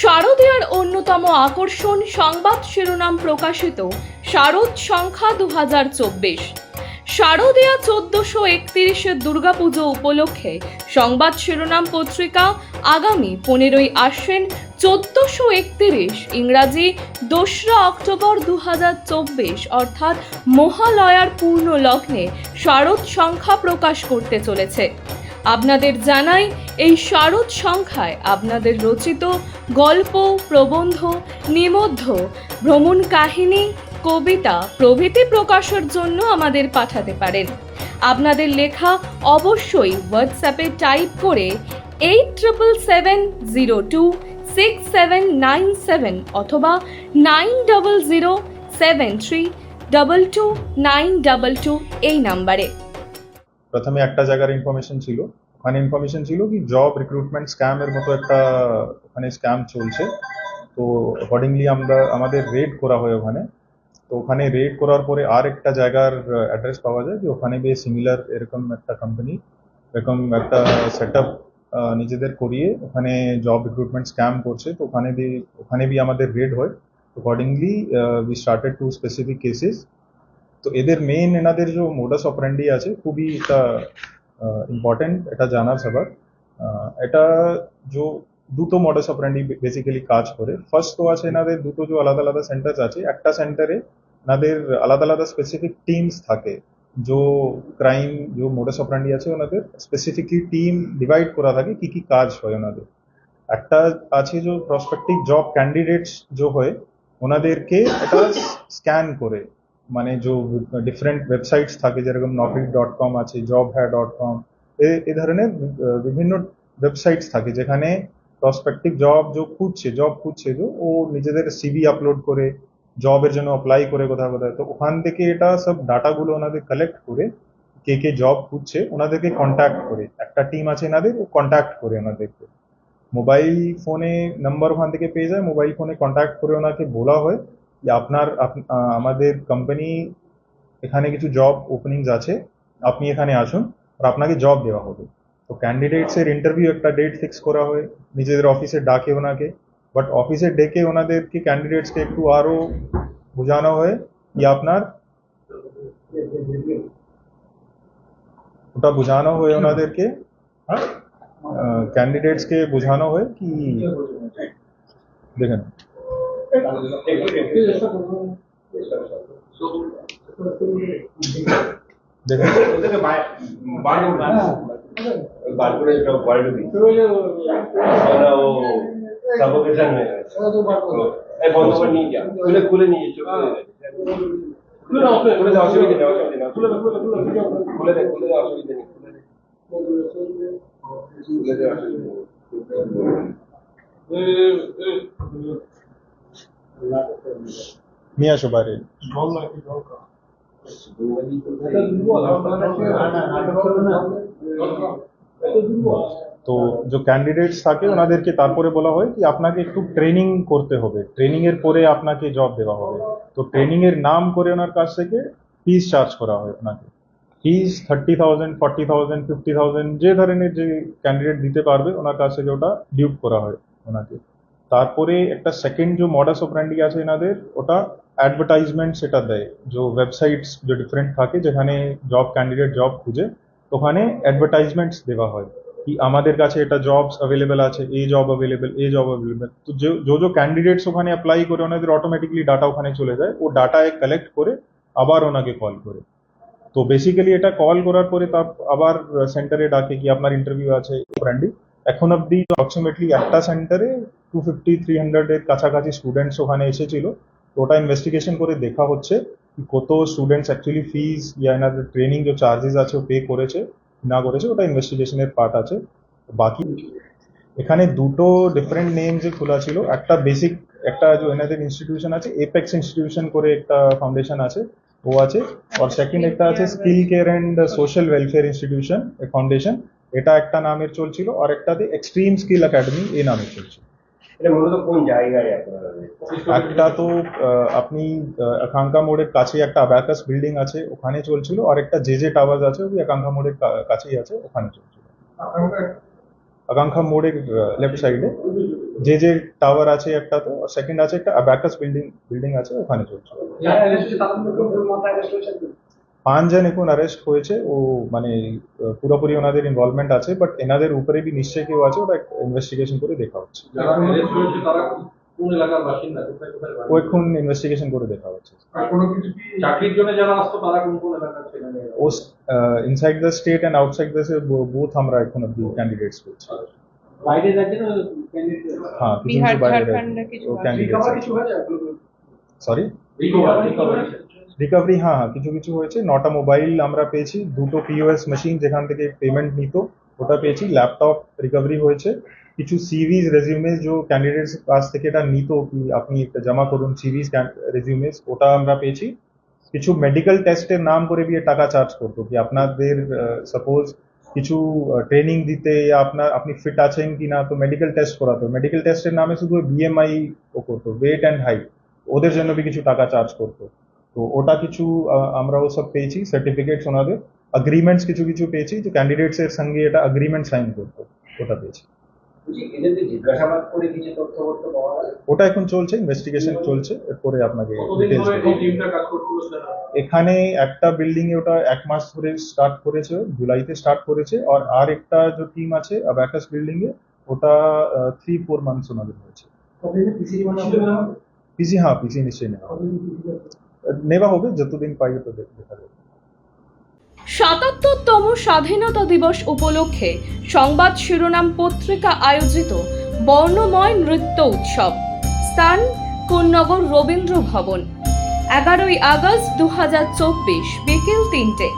শারদীয়ার অন্যতম আকর্ষণ সংবাদ শিরোনাম প্রকাশিত শারদ সংখ্যা 2024। শারদীয়া 1431 দুর্গাপুজো উপলক্ষে সংবাদ শিরোনাম পত্রিকা আগামী 15ই আশ্বিন 1431 ইংরাজি 2রা অক্টোবর 2024 অর্থাৎ মহালয়ার পূর্ণ লগ্নে শারদ সংখ্যা প্রকাশ করতে চলেছে। আপনাদের জানাই, এই শারদ সংখ্যায় আপনাদের রচিত গল্প, প্রবন্ধ, নিবন্ধ, ভ্রমণ কাহিনী, কবিতা প্রভৃতি প্রকাশের জন্য আমাদের পাঠাতে পারেন। আপনাদের লেখা অবশ্যই হোয়াটসঅ্যাপে টাইপ করে 87026797 অথবা 9007322922 এই নাম্বারে। প্রথমে একটা জায়গার ইনফরমেশন ছিল, ওখানে ইনফরমেশন ছিল কি জব রিক্রুটমেন্ট স্ক্যামের মতো একটা ওখানে স্ক্যাম চলছে। তো অ্যাকর্ডিংলি আমাদের রেড করা হয় ওখানে। তো ওখানে রেড করার পরে আর একটা জায়গার অ্যাড্রেস পাওয়া যায় যে ওখানে বেশ সিমিলার এরকম একটা কোম্পানি এরকম একটা সেট আপ নিজেদের করিয়ে ওখানে জব রিক্রুটমেন্ট স্ক্যাম করছে। তো ওখানে আমাদের রেড হয়। Accordingly we started to specific cases. তো এনাদের যে মোডাস অপারেন্ডি আছে খুবই এটা ইম্পর্টেন্ট, এটা জানার সবার। এটা যে দুটো মডাস অপারেন্ডি বেসিক্যালি কাজ করে। ফার্স্ট তো আছে এনাদের দুটো যে আলাদা আলাদা সেন্টার আছে, একটা সেন্টারে এনাদের আলাদা আলাদা স্পেসিফিক টিমস থাকে। যে ক্রাইম যে মোডাস অপারেন্ডি আছে ওনাদের স্পেসিফিকলি টিম ডিভাইড করা থাকে কি কি কাজ হয় ওনাদের। একটা আছে যে প্রসপেক্টিভ জব ক্যান্ডিডেটস যে হয় ওনাদেরকে এটা স্ক্যান করে, মানে যে ডিফারেন্ট ওয়েবসাইটস থাকে যেরকম naukri.com আছে, jobhai.com, এই ধরনের বিভিন্ন ওয়েবসাইটস থাকে যেখানে প্রসপেক্টিভ জব খুঁজছে যে ও নিজেদের সিভি আপলোড করে জবের জন্য অ্যাপ্লাই করে কোথাও কোথায়। তো ওখান থেকে এটা সব ডাটাগুলো ওনাদের কালেক্ট করে কে কে জব খুঁজছে ওনাদেরকে কন্ট্যাক্ট করে, একটা টিম আছে এনাদের, ও কন্ট্যাক্ট করে ওনাদেরকে। মোবাইল ফোনে নাম্বার ওখান থেকে পেয়ে যায়, মোবাইল ফোনে কন্ট্যাক্ট করে ওনাকে বলা হয় যে আমাদের কোম্পানি এখানে কিছু জব ওপেনিংস আছে, আপনি এখানে আসুন আর আপনাকে জব দেওয়া হবে। তো ক্যান্ডিডেটসের ইন্টারভিউ একটা ডেট ফিক্স করা হয়, নিজেদের অফিসে ডাকে ওনাকে। বাট অফিসে ডেকে ওনাদেরকে ক্যান্ডিডেটসকে একটু আরো বোঝানো হয় যে ওনাদেরকে ক্যান্ডিডেটসকে বোঝানো হয় কি দেখেন নিয়ে আসো বাইরে। তো যে ক্যান্ডিডেটস থাকে ওনাদেরকে তারপরে বলা হয় কি আপনাকে একটু ট্রেনিং করতে হবে, ট্রেনিং এর পরে আপনাকে জব দেওয়া হবে। তো ট্রেনিং এর নাম করে ওনার কাছ থেকে ফিস চার্জ করা হয় ওনাকে। ফিস 30,000, 40,000, 50,000 যে ধরনের যে ক্যান্ডিডেট দিতে পারবে ওনার কাছ থেকে ওটা ডিউট করা হয় ওনাকে। তারপরে একটা সেকেন্ড যে মডাস অপারেন্ডি আছে এনাদের, ওটা অ্যাডভার্টাইজমেন্ট সেটা দেয়। যে ওয়েবসাইটস যে ডিফারেন্ট থাকে যেখানে জব ক্যান্ডিডেট জব খুঁজে, ওখানে অ্যাডভার্টাইজমেন্টস দেওয়া হয় কি আমাদের কাছে এটা জবস অ্যাভেলেবেল আছে, এই জব অ্যাভেলেবেল। তো যে ক্যান্ডিডেটস ওখানে অ্যাপ্লাই করে ওনাদের অটোমেটিকলি ডাটা ওখানে চলে যায়, ও ডাটা কালেক্ট করে আবার ওনাকে কল করে। তো বেসিক্যালি এটা কল করার পরে তার আবার সেন্টারে ডাকে কি আপনার ইন্টারভিউ আছে অপারেন্ডি। এখন অব্দি অ্যাপ্রক্সিমেটলি একটা সেন্টারে 250-300 এর কাছাকাছি স্টুডেন্টস ওখানে এসেছিল। তো ওটা ইনভেস্টিগেশন করে দেখা হচ্ছে কি কত স্টুডেন্টস অ্যাকচুয়ালি ফিস ইয়া এনাদের ট্রেনিং যে চার্জেস আছে ও পে করেছে না করেছে, ওটা ইনভেস্টিগেশনের পার্ট আছে। বাকি এখানে দুটো ডিফারেন্ট নেমসে খোলা ছিল। একটা বেসিক একটা যে এনাদের ইনস্টিটিউশন আছে এপেক্স ইনস্টিটিউশন করে একটা ফাউন্ডেশন আছে, ও আছে। আর সেকেন্ড একটা আছে skill care and social welfare institution foundation, এটা একটা নামের চলছিল। আর একটাতে এক্সট্রিম স্কিল একাডেমি এই নামে চলছিল। এটা মূলত কোন জায়গায় একটা তো আপনি আকাঙ্ক্ষা মোড়ের কাছে একটা অ্যাবাকাস বিল্ডিং আছে ওখানে চলছিল, আর একটা জে টাওয়ার্স আছে ওই আকাঙ্ক্ষা মোড়ের কাছেই আছে ওখানে চলছিল। আকাঙ্ক্ষা মোড়ের লেফট সাইডে যে টাওয়ার আছে একটা, তো সেকেন্ড আছে একটা অ্যাবাকাস বিল্ডিং আছে, ওখানে চলছে। যারা arrest হয়েছে তাদের মধ্যে কেউ মাথা arrest হয়েছে একজন? 5 জন এখন অ্যারেস্ট হয়েছে, ও মানে পুরোপুরি ওনাদের ইনভলভমেন্ট আছে, বাট এনাদের উপরে বি নিশ্চয়ই কেউ আছে, ওটা ইনভেস্টিগেশন করে দেখা হচ্ছে। যারা arrest হয়েছে তারা কোন এলাকার বাসিন্দা, কোথায় কোথায় বাড়ি? ও এখন ইনভেস্টিগেশন করে দেখা হচ্ছে। আর কোনো কিছু কি চাকরির জন্য যারা আসতো তারা কোন কোন এলাকার ছিলেন? ও inside the state and outside the both আমরা এখন অব্দি ক্যান্ডিডেটস পেয়েছি। বাইরে রাজ্যের ক্যান্ডিডেট হ্যাঁ, কিছু বিহার, কিছু বাইরে ঝাড়খণ্ড না কিছু ক্যান্ডিডেটস রিকভার কিছু হয়েছে আপনাদের? সরি, রিকভারি রিকভারি হ্যাঁ কিছু কিছু হয়েছে। 9টা মোবাইল আমরা পেয়েছি, 2টো পিওএস মেশিন যেখান থেকে পেমেন্ট নিত ওটা পেয়েছি, ল্যাপটপ রিকভারি হয়েছে, কিছু সিভিজ রেজিউমেস যে ক্যান্ডিডেটস কাছ থেকে এটা নিত কি আপনি একটা জমা করুন সিভিজ রেজিউমেস, ওটা আমরা পেয়েছি। কিছু মেডিকেল টেস্টের নাম করে দিয়ে টাকা চার্জ করতো কি আপনাদের সাপোজ কিছু ট্রেনিং দিতে, আপনি ফিট আছেন কি না, তো মেডিকেল টেস্ট করাতো, মেডিকেল টেস্টের নামে শুধু বিএমআই ও করতো, ওয়েট অ্যান্ড হাইট, ওদের জন্য বি কিছু টাকা চার্জ করতো। তো ওটা কিছু আমরা ও সব পেয়েছি, সার্টিফিকেটস ওনাদের, এগ্রিমেন্টস কিছু কিছু পেয়েছি, যে ক্যান্ডিডেটস এর সঙ্গে এটা এগ্রিমেন্ট সাইন করতো, ওটা পেয়েছি। এদেরকে জিজ্ঞাসাবাদ করে কিছু তথ্য পাওয়া গেল? ওটা এখন চলছে, ইনভেস্টিগেশন চলছে, এরপরে আপনাকে কতদিন ডিটেলস ধরে এই টিমটা কাজ করছিল স্যার? এখানে একটা বিল্ডিং এ ওটা 1 মাস ধরে স্টার্ট করেছে, জুলাইতে স্টার্ট করেছে, আর একটা যে টিম আছে অ্যাবাকাস বিল্ডিং এ, ওটা 3-4 মান্থস ওনাদের হয়েছে। কতদিন পিসি পিসি হ্যাঁ পিসি নিশ্চয়ই নেওয়া হবে, যতদিন পাই তো দেখা যাবে। ৭৭তম স্বাধীনতা দিবস উপলক্ষে সংবাদ শিরোনাম পত্রিকা আয়োজিত বর্ণময় নৃত্য উৎসব, স্থান কোন্নগর রবীন্দ্র ভবন, 11ই আগস্ট 2024 বিকেল 3টে।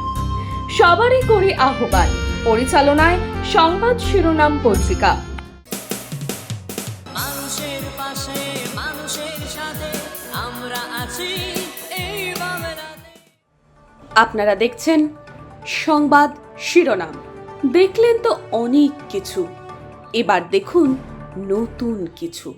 সবারই করি আহ্বান, পরিচালনায় সংবাদ শিরোনাম পত্রিকা। মানুষের পাশে মানুষের সাথে আমরা আছি এই বাংলাতে। আপনারা দেখছেন সংবাদ শিরোনাম। দেখলেন তো অনেক কিছু, এবার দেখুন নতুন কিছু।